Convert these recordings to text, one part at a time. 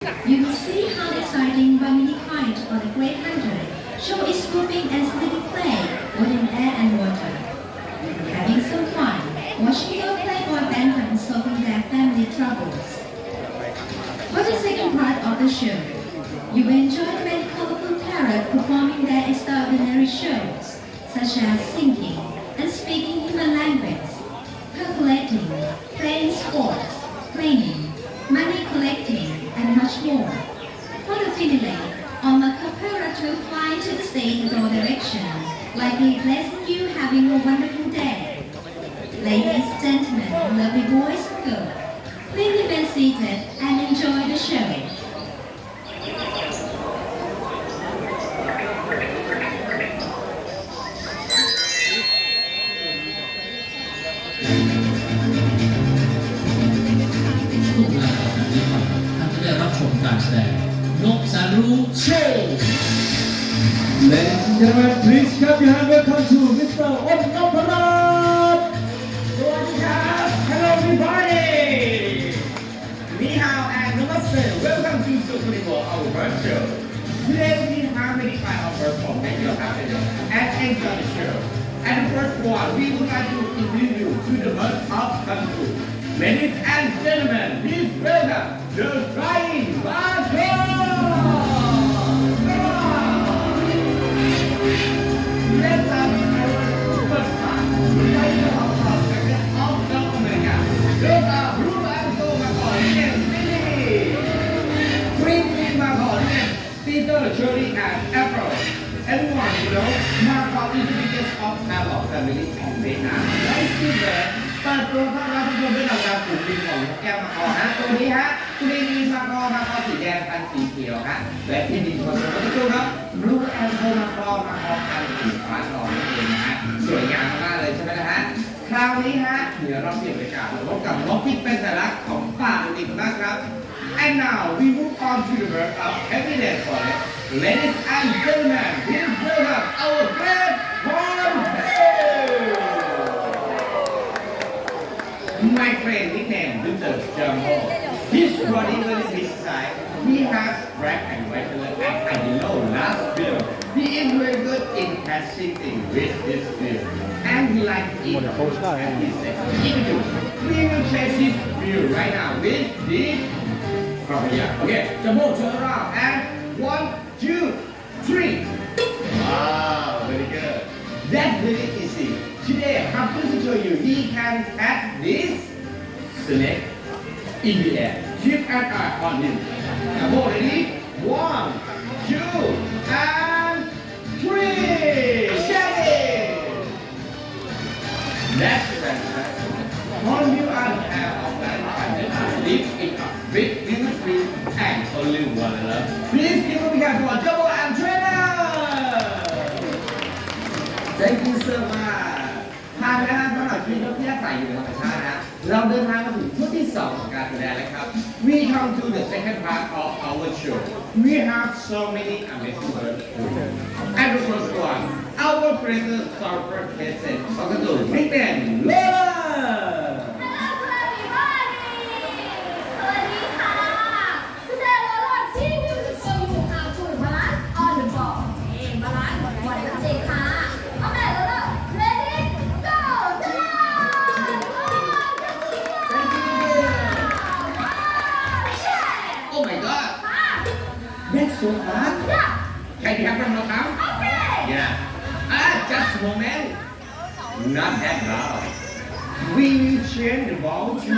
You will see how the exciting Bimini kite or the great hunter show its swooping and sliding play both in air and water. Having some fun, watching their playboy bantam solving their family troubles. For the second part of the show, you will enjoy the many colorful parrots performing their extraordinary shows, such as singing and speaking human language, calculating, playing sports, cleaning, money collecting, and much more. For the finale, all my parrots will fly into the stage in all directions, likely blessing you having a wonderful day. Ladies, gentlemen, lovely boys and girls, please remain seated and enjoy the show. ทุกงานของนี้ไปท่านจะได้รับชมการแสดงนกสารูโชว์ Ladies and gentlemen, please clap your hands. Welcome to Mr. Om Naparat. Hello everybody! Ni hao and namaste. Welcome to Sukulibo, our first show. Today we have many kind of perform that you have today and enjoy the show. And the first one, we would like to introduce you to the bird of country. Ladies and gentlemen, please welcome the Flying Marshal! Let's have our first part. Flying Marshal of South America. Those are Blue and Gold Marshal and Billy. Green Marshal and Peter, Cherry and April. Everyone you know, Marshal is the biggest of Marshal family of Vietnam. Let's see there. เปิดตัวเข้ารับชมด้วยหลักการปลูกดินของแก้วมังกรฮะตัวนี้ฮะตัวนี้มีมังกรสีแดงพันสีเขียวฮะและที่ดินของเราก็คือครับบลูแอนโทมังกรพันสีฟ้าทองนั่นเองนะฮะสวยงามมากเลยใช่ไหมนะฮะคราวนี้ฮะเดี๋ยวเราเปลี่ยนบรรยากาศเราพบกับนกที่เป็นสัญลักษณ์ของป่าจริงๆมากครับ And now we move on to the work of evidence for it. Ladies and gentlemen, please welcome our great one. My friend nicknamed Mr. Jumbo. His body was his size. He has black and white color and I know last bill. He is very good in catching things with his bill. And he likes to eat and he said, we will change his view right now with the Okay, Jumbo turn around and 1, 2, 3. Wow, very good. That's very easy. Today, I'm going to show you he can catch this snake in the air. Keep an eye on him. Now, ready? 1, 2, and 3. Shut it. That's fantastic. Hold your hand of that and lift it up. Big, big, and only one love. Please give a big hand for Jumbo and Trainer. Thank you so much. ทางนะฮะสำหรับที่นกที่อาศัยอยู่ในธรรมชาตินะเราเดินทางมาถึงช่วงที่2ของการแสดงแล้วครับ We come to the second part of our show. We have so many amazing birds. And the first one, our present surfer present. ก็คือนิกเนมเลอThat's so fun. Yeah. Can you have one more time? Okay. Yeah. Just a moment. Not that loud. We will change the ball to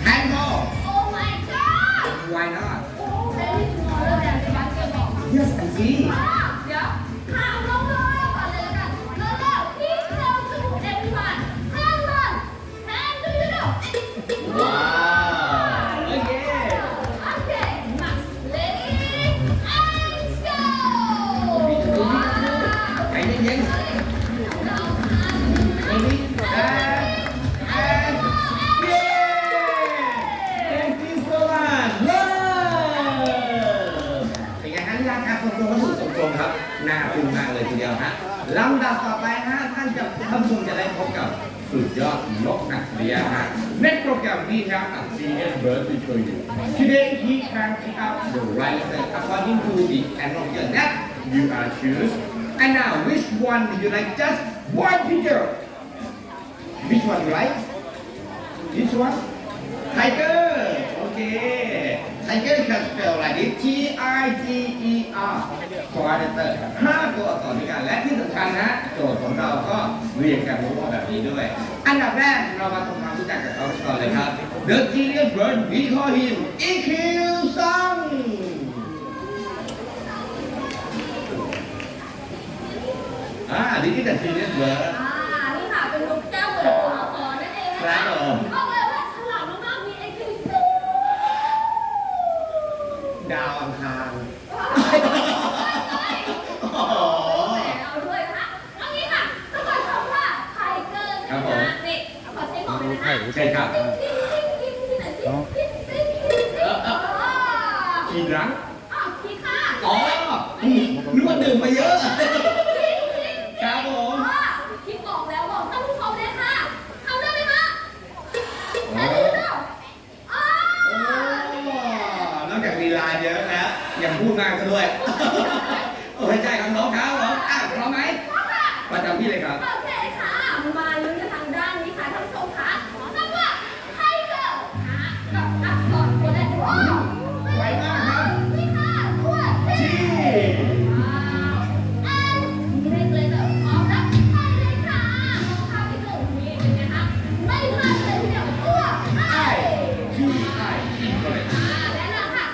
handball. Oh my god! Why not? Oh, very smaller than the basketball. Yes, I see. Yeah. ถามน้องๆก่อนเลยละกันน้องๆ please tell to everyone. Hang on. Hang do you know? Wow. Okay. Okay. Max. Ready? And go. ใจเย็นๆ Ready? And yeah! Thank you so much. Love. เป็นไงฮะลีลาการทรงตัวเขาสุดทรงครับน่าทึ่งมากเลยทีเดียวฮะลำดับต่อไปฮะท่านผู้ชมจะได้พบกับสุดยอดนกอัจฉริยะฮะ Next program we have a serious bird to show you. Today he can pick up the right letter according to the annual year that you are choose. And now which one do you like? Just one picture. Which one you like? This one? Tiger. Okay. Tiger can spell like this. T-I-G-E-R. 4 letter 5 ตัวอักษรด้วยกันและที่สำคัญนะโจทย์ของเราก็เรียงกันมั่วแบบนี้ด้วย อันดับแรกเรามาทำความรู้จักกับเขาก่อนเลยครับ The genius bird we call him EQ Song นี่คือ The genius bird นี่ค่ะเป็นนกแก้วเปิดตัวละครนั่นเองนะคะบอกเลยว่าฉลาดมากๆมี IQ สูง ดาวอังคาร เอาด้วยนะคะเอางี้ค่ะถ้าเกิดคำว่าไทเกอร์นะคะนี่ขอใช้บอกเลยนะคะ ใช่ครับ ติ๊งติ๊งติ๊งติ๊งที่ไหนติ๊งติ๊งติ๊งติ๊งติ๊ง กินรัง พี่ค่ะ อ๋อนึกว่าดื่มไปเยอะ ครับผม พี่บอกแล้วบอกท่านผู้ชมเลยค่ะทำได้ไหมคะได้หรือเปล่าน อกจากมีลายเยอะแล้วยังพูดมากซะด้วย โอ้ยใจของน้องครับผมพร้อมไหมประจำที่เลยครับ โอเคค่ะมาลุ้นกันทางด้านนี้ค่ะท่านผู้ชมค่ะคำว่าไทเกอร์กับอักษรตัวแรกไวมากครับ นี่ค่ะตัวที่ เร่งเลยเถอะพร้อมแล้วไปเลยค่ะลองทำที่หนึ่งนี้เป็นไงคะไม่พลาดเลยทีเดียวตัวและนั่นค่ะ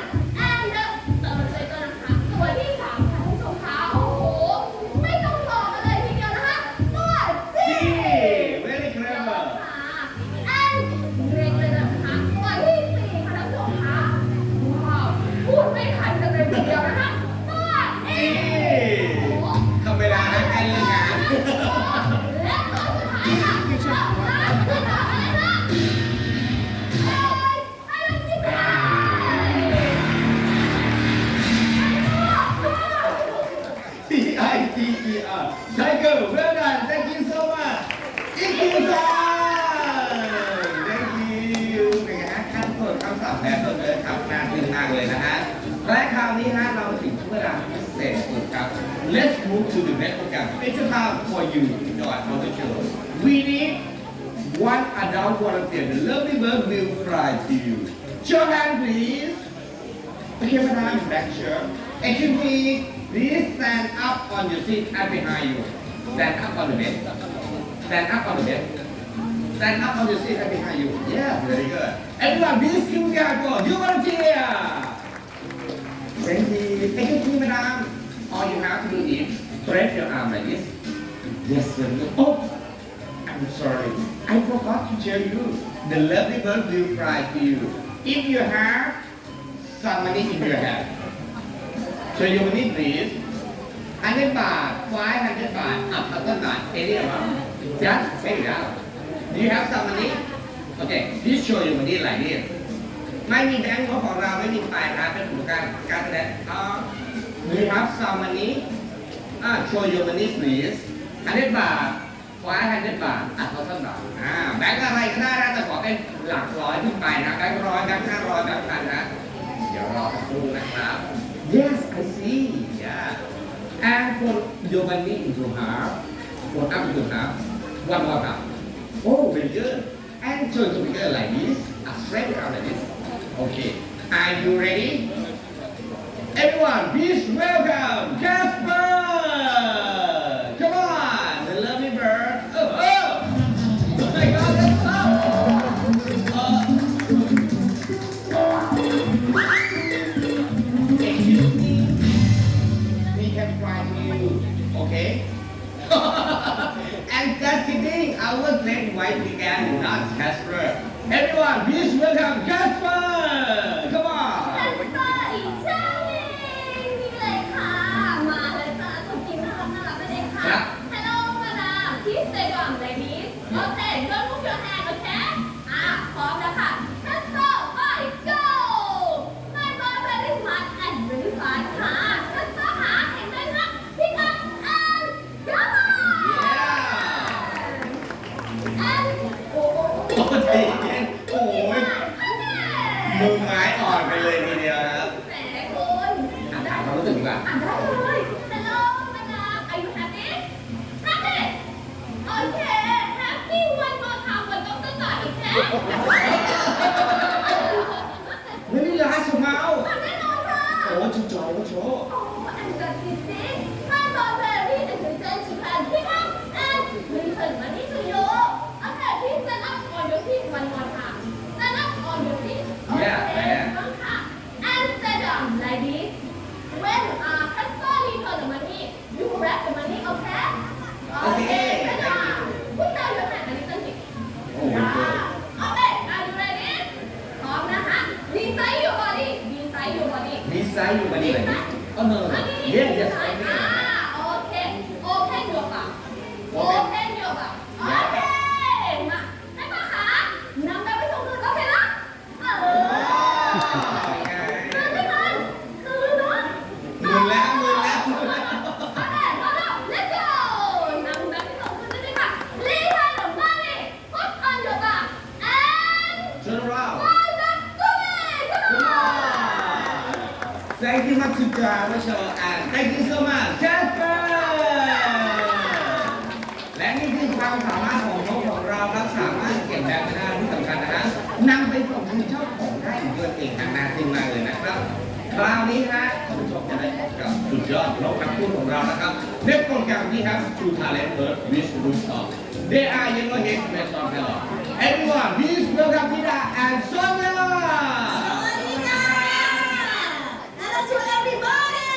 and the เติมเลยตัวนะคะตัวที่สามค่ะผู้ชมคะโอ้โหไม่ต้องรอกันเลยทีเดียวนะคะตัวที่ very clever and เร่งเลยนะคะตัวที่สี่ค่ะท่านผู้ชมคะว้าวพูดไม่ทันกันเลยทีเดียวนะคะตัวที่โอ้โห ทำเวลาให้ใกล้เลิกงาน และตัวสุดท้ายค่ะคืออะไรนะไอ้ลูกจิ๊กไก่ T-I-G-E-R Tiger well done thank you so much EQ Song thank you เป็นไงฮะขั้นต้นคำศัพท์แบบต้นเลยครับน่าทึ่งมากเลยนะฮะและคราวนี้ฮะเราถึงช่วงเวลาพิเศษสุดครับ Let's move to the next program special time for you to enjoy our show we need one adult volunteer the lovely bird will fly to you show hand please okay madam black shirt excuse me please stand up on your seat and behind you stand up on the bed stand up on the bed stand up on your seat and behind you yeah very good everyone please give me a applause you volunteer thank you excuse me madam all you have to do is stretch your arm like this yes sir oh I'm sorry I forgot to tell you the lovely bird will fly to you if you have some money in your hand so your money please 100 baht 500 baht 1,000 baht any amount just take it out do you have some money okay please show your money like this ไม่มีแบงค์ของเราไม่มีปลายทางเป็นผู้การแสดงdo you have some money show your money please 100 บาท500 บาท1,000 บาทแบงค์อะไรก็ได้นะแต่ขอเป็นหลักร้อยขึ้นไปนะแบงค์100แบงค์500แบงค์พันนะเดี๋ยวรอสักครู่นะครับ yes I see yeah and for your money into half for up into half one more half oh very good and show the figure like this straight out like this okay are you ready everyone please welcome Jasper come on the lovely bird oh my god let's go excuse me we can fly to you okay and just kidding our great white began not Jasper everyone please welcome Jasper come on จัสเปอร์อีกเจ้าหนึ่งนี่เลยค่ะมาเลย ดียวครับ แหมคุณอ่านได้ ถามความรู้สึกดีกว่า อ่านได้เลย Hello madam are you happy happy โอเค happy one more time วันต้องสตาร์ทอีกแค่ ไม่ได้ร้ายสมาเอา แน่นอนค่ะ โอ้จุดจอยก็โชว์ Oh, and that is it. I'm very intelligent and pick up and return money to you. Okay, please stand up on your feet one more time. Stand up on your feet. Okay, and stand up like this. When customer return the money, you grab the money, okay? Okay, stand up. Put down your hand a little bit. Yeah. Okay, are you ready? พร้อมนะคะ Design your body. Design your body. ดีไซน์อยู่มาดีแบบนี้อ๋อเนอะเย็นเย็น Okay. Open your mouth. Open your mouth. Okay. มาให้ป้าขานำไปไปส่งคืนโอเคนะเดินไม่ทันคืนเนาะ มือแล้วมือแล้ว โอเคมาแล้ว let's go นำไปไปส่งคืนได้ไหมคะ Return the money. Put on your back and turn around hold up to me. Come on. thank you much to Java show and thank you so much Jasper และนี่คือความสามารถของนกของเราครับสามารถเก็บแบบได้ที่สำคัญนะฮะนำไปส่งคืนเจ้าของได้อีกด้วยเก่งทางน่าทึ่งมากเลยนะครับคราวนี้ฮะท่านผู้ชมจะได้พบกับสุดยอดนกนักพูดของเรานะครับในโปรแกรมนี้ครับ True Talent Bird with Rooftop They are yellow head based on hello everyone please welcome Tida and Sonia สวัสดีค่ะ Hello to everybody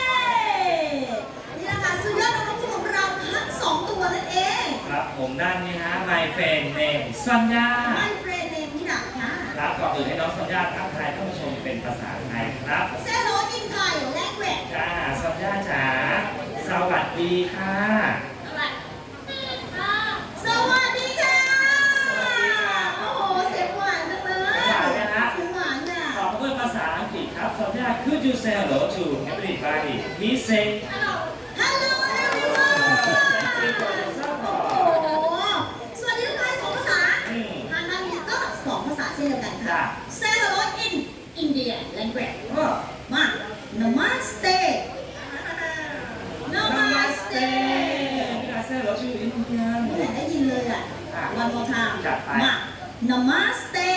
นี่แหละค่ะสุดยอดน้องๆของเราทั้งสองตัวนั่นเอง ครับผมด้านนี้ฮะ My friend name สัญญา My friend name นี่ดักค่ะ ครับก่อนอื่นให้น้องสัญญาทักทายท่านผู้ชมเป็นภาษาไทยครับ Say hello in Thai language จ้าสัญญาจ๋าสวัสดีค่ะ สวัสดีค่ะ โอ้โหเสียงหวานจังเลย หวานนะฮะ เสียงหวานน่ะ ตอบด้วยภาษาอังกฤษครับสัญญา Could you say hello to everybody Please say Hello everyone โอ้โหสวัสดีทุกท่านสองภาษาทางด้านนี้ก็สองภาษาเช่นเดียวกันค่ะ Say hello in Indian language มา Namaste Namaste Can I say hello to Indian ไม่ได้ยินเลยอ่ะ one more time จัดไป มา Namaste